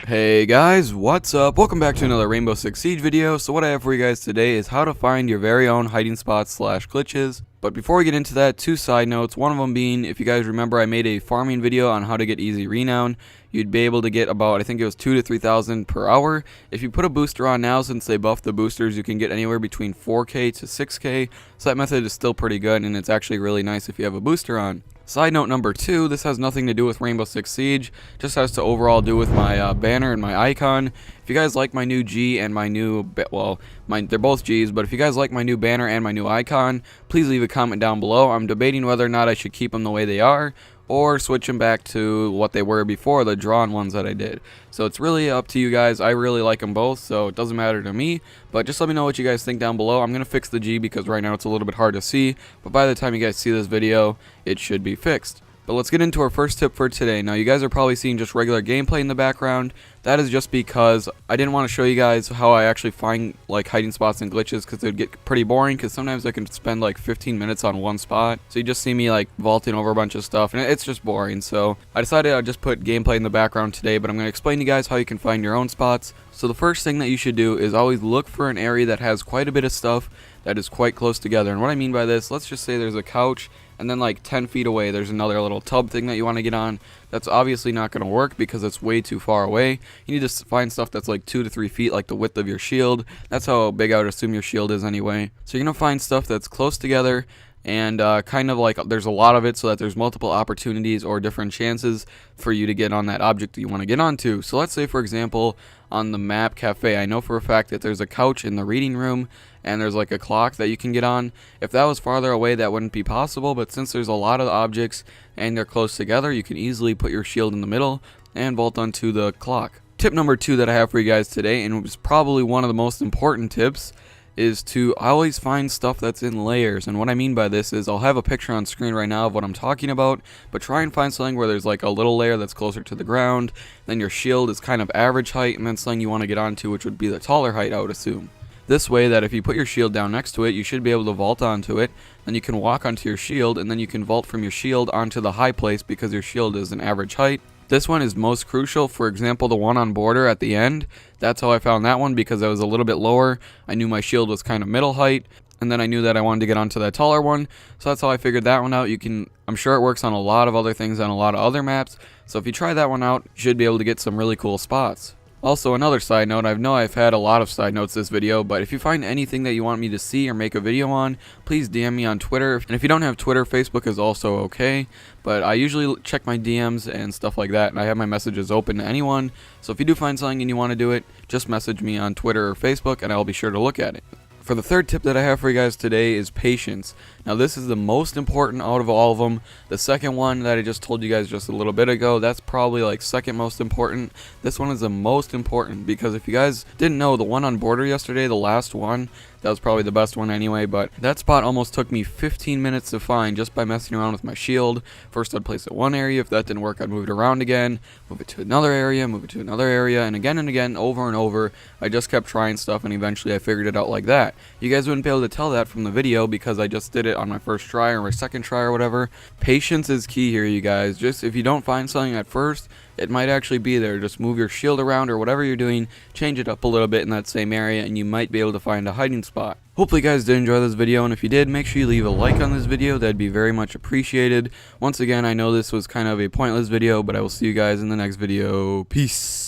Hey guys, what's up? Welcome back to another Rainbow Six Siege video. So what I have for you guys today is how to find your very own hiding spots slash glitches. But before we get into that, two side notes. One of them being, if you guys remember, I made a farming video on how to get easy renown. You'd be able to get about, I think it was 2,000 to 3,000 per hour. If you put a booster on now, since they buffed the boosters, you can get anywhere between 4K to 6K. So that method is still pretty good, and it's actually really nice if you have a booster on. Side note number 2, this has nothing to do with Rainbow Six Siege, just has to overall do with my banner and my icon. If you guys like my new G and my new, they're both Gs, but if you guys like my new banner and my new icon, please leave a comment down below. I'm debating whether or not I should keep them the way they are, or switch them back to what they were before, the drawn ones that I did. So it's really up to you guys. I really like them both, so it doesn't matter to me. But just let me know what you guys think down below. I'm going to fix the G because right now it's a little bit hard to see. But by the time you guys see this video, it should be fixed. But let's get into our first tip for today. Now, you guys are probably seeing just regular gameplay in the background. That is just because I didn't want to show you guys how I actually find like hiding spots and glitches, because it would get pretty boring, because sometimes I can spend like 15 minutes on one spot. So you just see me like vaulting over a bunch of stuff, and it's just boring. So I decided I'd just put gameplay in the background today, but I'm going to explain to you guys how you can find your own spots. So the first thing that you should do is always look for an area that has quite a bit of stuff that is quite close together. And what I mean by this, let's just say there's a couch, and then like 10 feet away there's another little tub thing that you want to get on. That's obviously not going to work because it's way too far away. You need to find stuff that's like 2 to 3 feet, like the width of your shield. That's how big I would assume your shield is anyway. So you're going to find stuff that's close together, and kind of like there's a lot of it, so that there's multiple opportunities or different chances for you to get on that object that you want to get onto. So let's say, for example, on the map cafe, I know for a fact that there's a couch in the reading room, and there's like a clock that you can get on. If that was farther away, that wouldn't be possible, but since there's a lot of objects and they're close together, you can easily put your shield in the middle and vault onto the clock. Tip number 2 that I have for you guys today, and it was probably one of the most important tips, is to always find stuff that's in layers. And what I mean by this is, I'll have a picture on screen right now of what I'm talking about, but try and find something where there's like a little layer that's closer to the ground, then your shield is kind of average height, and then something you want to get onto, which would be the taller height, I would assume. This way that if you put your shield down next to it, you should be able to vault onto it, then you can walk onto your shield, and then you can vault from your shield onto the high place because your shield is an average height. This one is most crucial. For example, the one on border at the end, that's how I found that one, because I was a little bit lower. I knew my shield was kind of middle height, and then I knew that I wanted to get onto that taller one, so that's how I figured that one out. I'm sure it works on a lot of other things on a lot of other maps, so if you try that one out, you should be able to get some really cool spots. Also, another side note, I know I've had a lot of side notes this video, but if you find anything that you want me to see or make a video on, please DM me on Twitter. And if you don't have Twitter, Facebook is also okay, but I usually check my DMs and stuff like that, and I have my messages open to anyone. So if you do find something and you want to do it, just message me on Twitter or Facebook, and I'll be sure to look at it. For the third tip that I have for you guys today is patience. Now, this is the most important out of all of them. The second one that I just told you guys just a little bit ago, that's probably like second most important. This one is the most important, because if you guys didn't know, the one on border yesterday, the last one, that was probably the best one anyway, but that spot almost took me 15 minutes to find just by messing around with my shield. First I'd place it one area, if that didn't work I'd move it around again, move it to another area, move it to another area, and again, over and over. I just kept trying stuff, and eventually I figured it out like that. You guys wouldn't be able to tell that from the video because I just did it on my first try or my second try or whatever. Patience is key here, you guys. Just if you don't find something at first, it might actually be there. Just move your shield around or whatever you're doing, change it up a little bit in that same area, and you might be able to find a hiding spot. Hopefully you guys did enjoy this video, and if you did, make sure you leave a like on this video. That'd be very much appreciated. Once again, I know this was kind of a pointless video, but I will see you guys in the next video. Peace.